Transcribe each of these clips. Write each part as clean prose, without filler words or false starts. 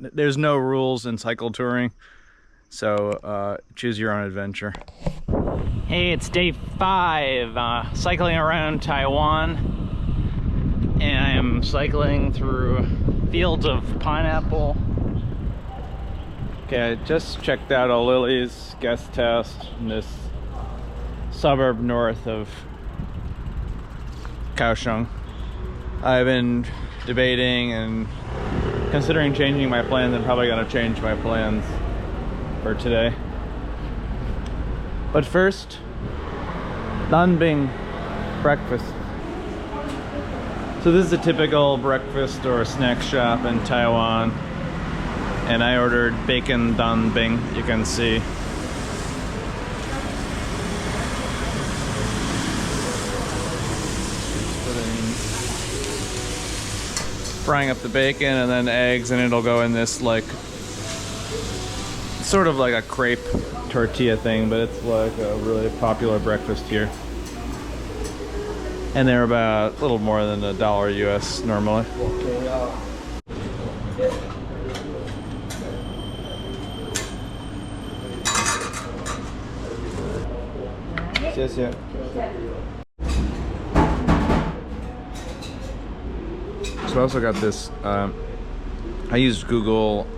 There's no rules in cycle touring, so choose your own adventure. Hey, it's day 5, cycling around Taiwan, and I am cycling through fields of pineapple. Okay, I just checked out a Lily's guest house in this suburb north of Kaohsiung. I've been debating and considering changing my plans. I'm probably going to change my plans for today. But first, Nanbing breakfast. So this is a typical breakfast or snack shop in Taiwan. And I ordered bacon danbing, you can see. Frying up the bacon and then eggs, and it'll go in this like sort of like a crepe tortilla thing, but it's like a really popular breakfast here. And they're about a little more than $1 US normally. Yes, yeah. So I also got this, I used Google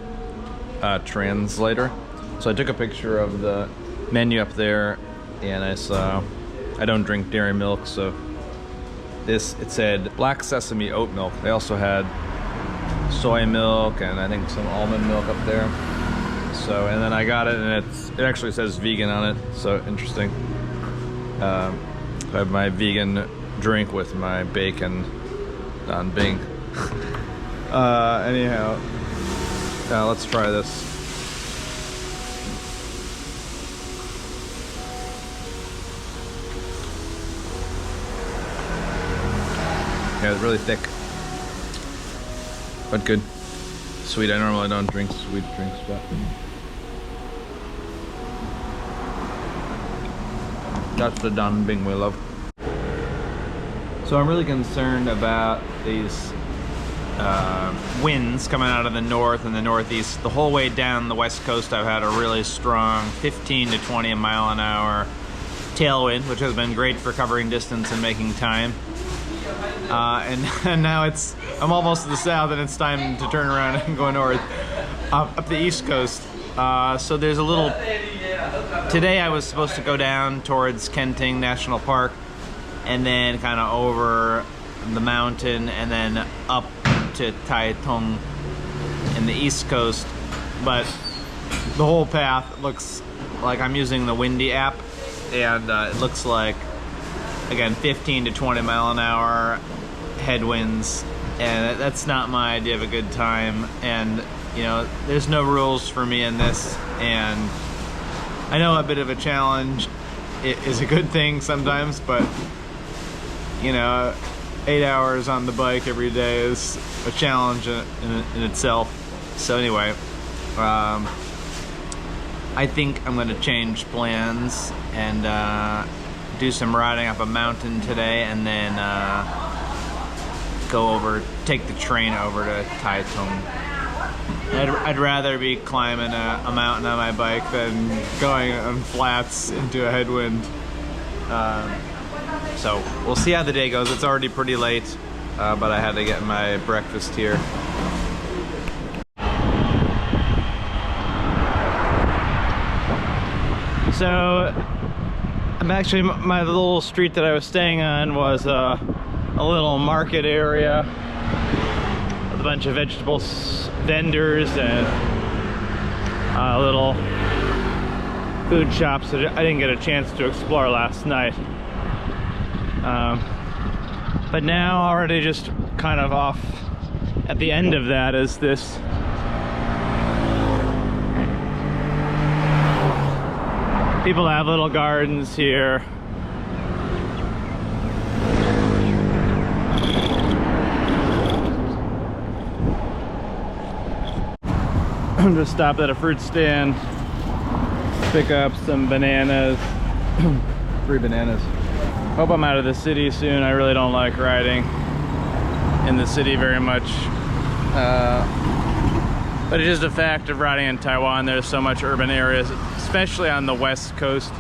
Translator. So I took a picture of the menu up there and I saw, I don't drink dairy milk, so this, it said black sesame oat milk. They also had soy milk and I think some almond milk up there. So, and then I got it and it actually says vegan on it, so interesting. I have my vegan drink with my bacon on Bing. Anyhow, let's try this. Yeah, it's really thick, but good. Sweet. I normally don't drink sweet drinks, but that's the danbing we love. So I'm really concerned about these winds coming out of the north and the northeast. The whole way down the west coast I've had a really strong 15 to 20 mile an hour tailwind, which has been great for covering distance and making time. And now I'm almost to the south and it's time to turn around and go north up the east coast. So there's a little, today I was supposed to go down towards Kenting National Park and then kind of over the mountain and then up to Taitung in the east coast, but the whole path looks like I'm using the Windy app, and it looks like, again, 15 to 20 mile an hour headwinds, and that's not my idea of a good time. And you know, there's no rules for me in this, and I know a bit of a challenge is a good thing sometimes, but you know, 8 hours on the bike every day is a challenge in itself. So anyway, I think I'm gonna change plans and do some riding up a mountain today, and then take the train over to Taitung. I'd rather be climbing a mountain on my bike than going on flats into a headwind. So we'll see how the day goes. It's already pretty late, but I had to get my breakfast here. So I'm actually, my little street that I was staying on was a little market area with a bunch of vegetables vendors and little food shops that I didn't get a chance to explore last night. But now already just kind of off at the end of that is this people have little gardens here. I'm just stopped at a fruit stand, pick up some bananas, 3 bananas. Hope I'm out of the city soon. I really don't like riding in the city very much. But it's just a fact of riding in Taiwan. There's so much urban areas, especially on the west coast.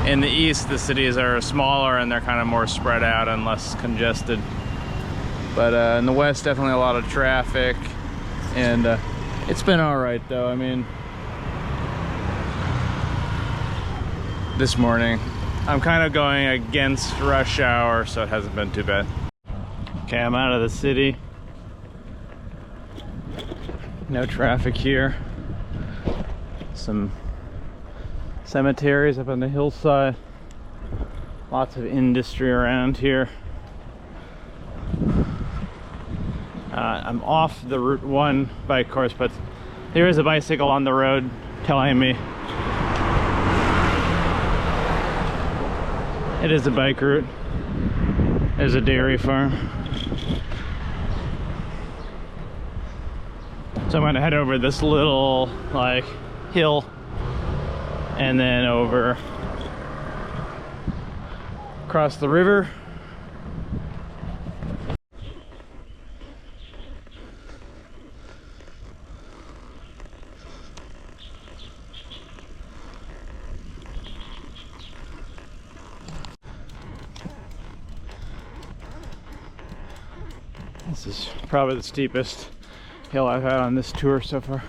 In the east, the cities are smaller and they're kind of more spread out and less congested. But in the west, definitely a lot of traffic. And it's been all right though. I mean, this morning, I'm kind of going against rush hour, so it hasn't been too bad. Okay, I'm out of the city. No traffic here. Some cemeteries up on the hillside. Lots of industry around here. I'm off the Route 1 bike course, but there is a bicycle on the road telling me it is a bike route. There's a dairy farm. So I'm gonna head over this little like hill and then over across the river. This is probably the steepest hill I've had on this tour so far.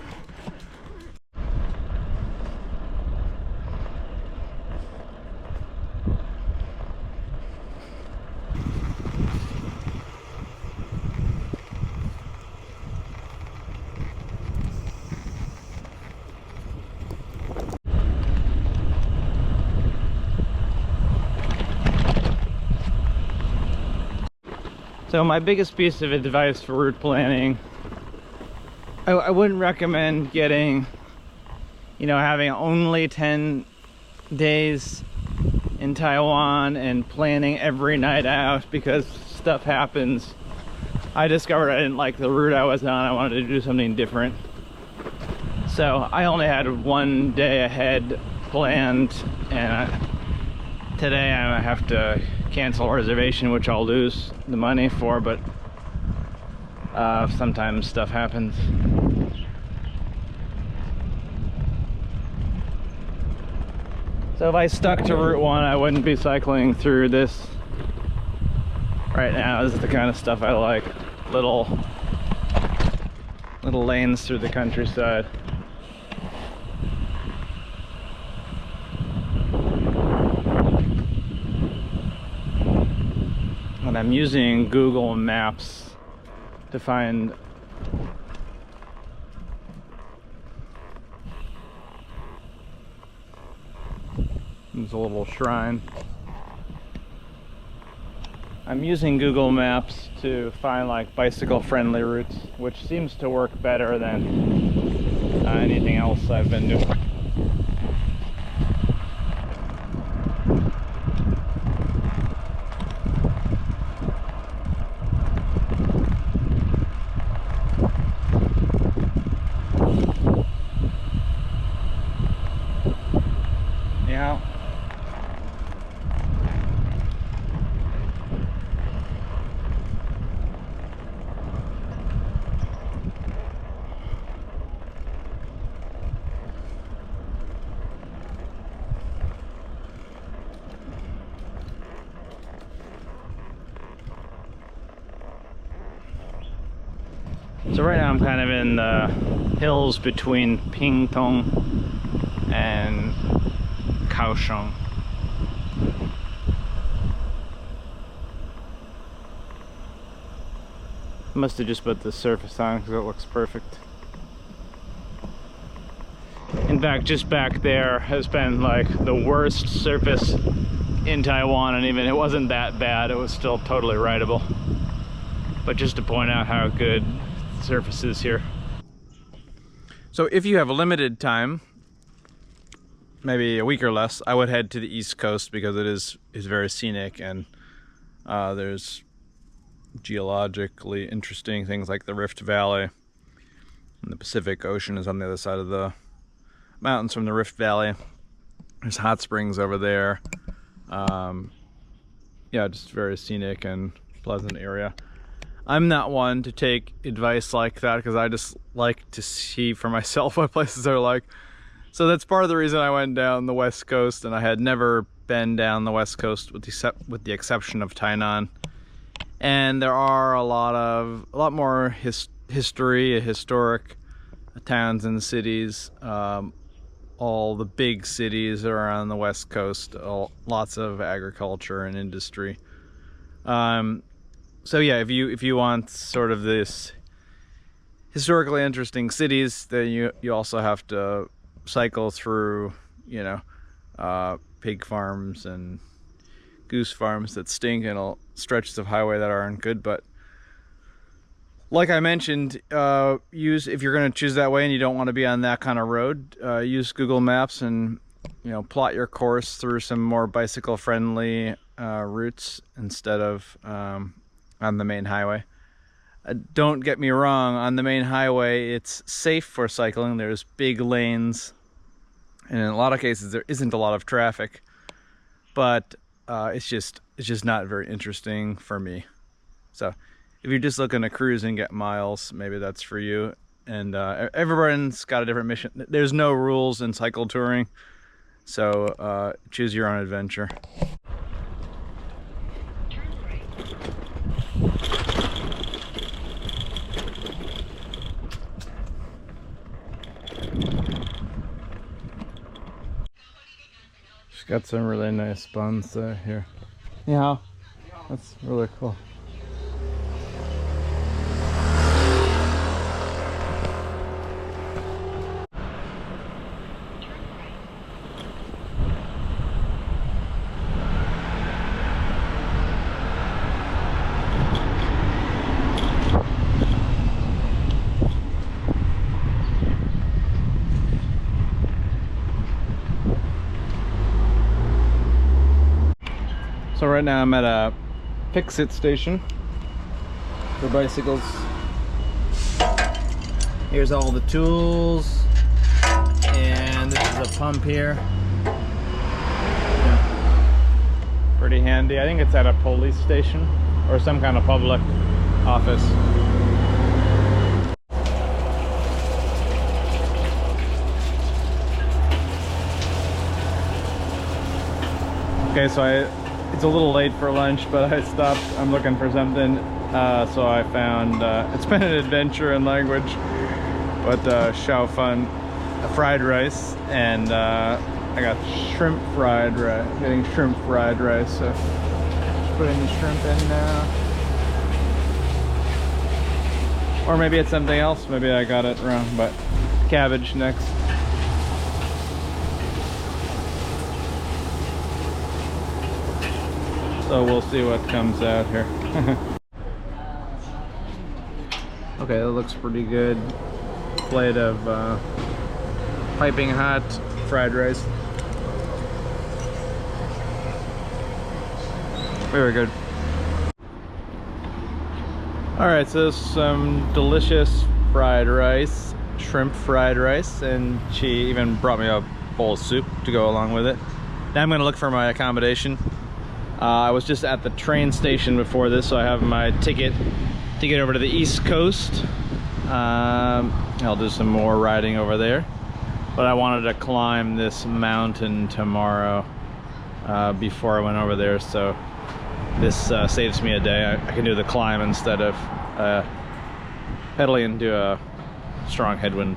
So my biggest piece of advice for route planning, I wouldn't recommend getting, having only 10 days in Taiwan and planning every night out, because stuff happens. I discovered I didn't like the route I was on. I wanted to do something different. So I only had 1 day ahead planned, and today I have to cancel a reservation, which I'll lose the money for, but sometimes stuff happens. So if I stuck to Route 1, I wouldn't be cycling through this right now. This is the kind of stuff I like. Little lanes through the countryside. And I'm using Google Maps to find there's a little shrine. I'm using Google Maps to find like bicycle friendly routes, which seems to work better than anything else I've been doing. So right now I'm kind of in the hills between Pingtung and Kaohsiung. Must have just put the surface on because it looks perfect. In fact, just back there has been like the worst surface in Taiwan, and even it wasn't that bad, it was still totally rideable. But just to point out how good the surface is here. So if you have a limited time, maybe a week or less, I would head to the East Coast because it is very scenic, and there's geologically interesting things like the Rift Valley, and the Pacific Ocean is on the other side of the mountains from the Rift Valley. There's hot springs over there. Yeah, just very scenic and pleasant area. I'm not one to take advice like that because I just like to see for myself what places are like. So that's part of the reason I went down the West Coast, and I had never been down the West Coast with the exception of Tainan. And there are a lot more historic towns and cities. All the big cities are on the West Coast. Lots of agriculture and industry. So yeah, if you want sort of this historically interesting cities, then you also have to cycle through, you know, pig farms and goose farms that stink, and all stretches of highway that aren't good. But like I mentioned, if you're going to choose that way and you don't want to be on that kind of road, use Google Maps and, you know, plot your course through some more bicycle friendly routes instead of on the main highway. Don't get me wrong, on the main highway it's safe for cycling. There's big lanes, and in a lot of cases there isn't a lot of traffic, but it's just not very interesting for me. So if you're just looking to cruise and get miles, maybe that's for you. And everyone's got a different mission. There's no rules in cycle touring, so choose your own adventure. She's got some really nice buns here. Yeah, that's really cool. So right now I'm at a fix-it station for bicycles. Here's all the tools, and this is a pump here. Pretty handy. I think it's at a police station or some kind of public office. Okay, so it's a little late for lunch, but I stopped. I'm looking for something, so I found, it's been an adventure in language, but Xiao Fun fried rice, and I got shrimp fried rice, getting shrimp fried rice, so just putting the shrimp in now. Or maybe it's something else, maybe I got it wrong, but cabbage next. So we'll see what comes out here. Okay, that looks pretty good. Plate of piping hot fried rice. Very good. Alright, so some delicious fried rice, shrimp fried rice, and she even brought me a bowl of soup to go along with it. Now I'm gonna look for my accommodation. I was just at the train station before this, so I have my ticket to get over to the East Coast. I'll do some more riding over there, but I wanted to climb this mountain tomorrow before I went over there, so this saves me a day. I can do the climb instead of pedaling into a strong headwind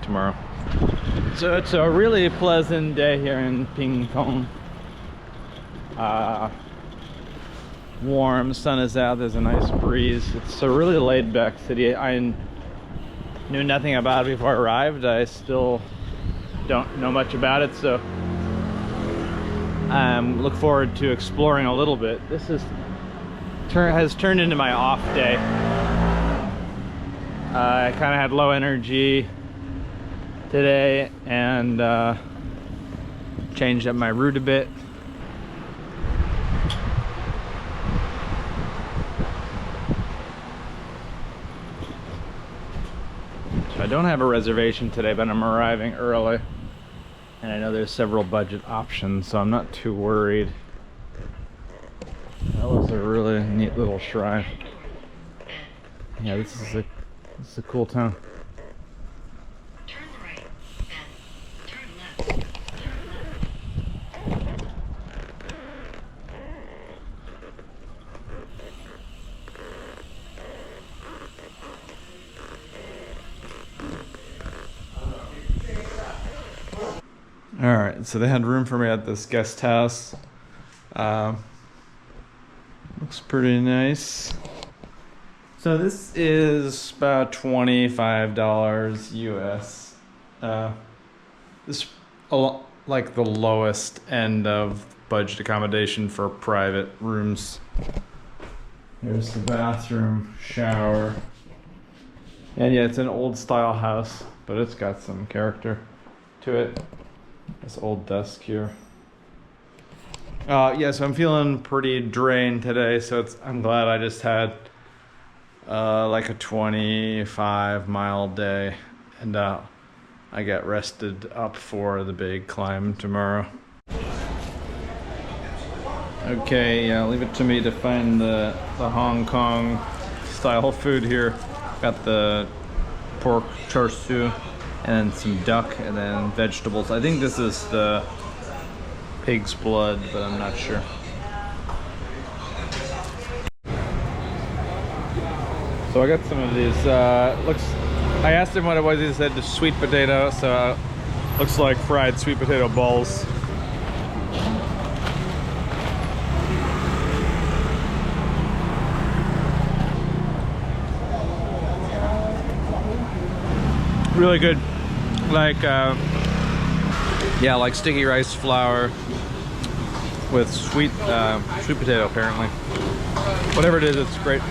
tomorrow. So it's a really pleasant day here in Pingtung. Warm, sun is out, there's a nice breeze. It's a really laid-back city. I knew nothing about it before I arrived. I still don't know much about it, so look forward to exploring a little bit. This has turned into my off day. I kind of had low energy today and changed up my route a bit. I don't have a reservation today, but I'm arriving early, and I know there's several budget options, so I'm not too worried. That was a really neat little shrine. Yeah, this is a cool town. Turn right, then turn left. All right, so they had room for me at this guest house. Looks pretty nice. So this is about $25 US. This like the lowest end of budget accommodation for private rooms. There's the bathroom, shower. And yeah, it's an old style house, but it's got some character to it. This old desk here. Yeah, so I'm feeling pretty drained today, so I'm glad I just had like a 25-mile day, and I get rested up for the big climb tomorrow. Okay, yeah, leave it to me to find the Hong Kong style food here. Got the pork char siu and some duck and then vegetables. I think this is the pig's blood, but I'm not sure. So I got some of these, I asked him what it was, he said sweet potato, so looks like fried sweet potato balls. Really good, like, yeah, like sticky rice flour with sweet potato, apparently. Whatever it is, it's great.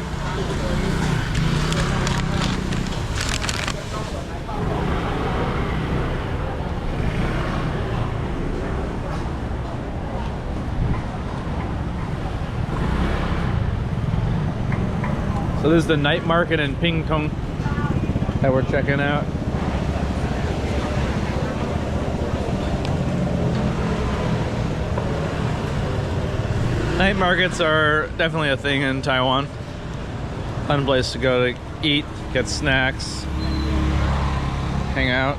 So this is the night market in Pingtung that we're checking out. Night markets are definitely a thing in Taiwan. Fun place to go to eat, get snacks, hang out.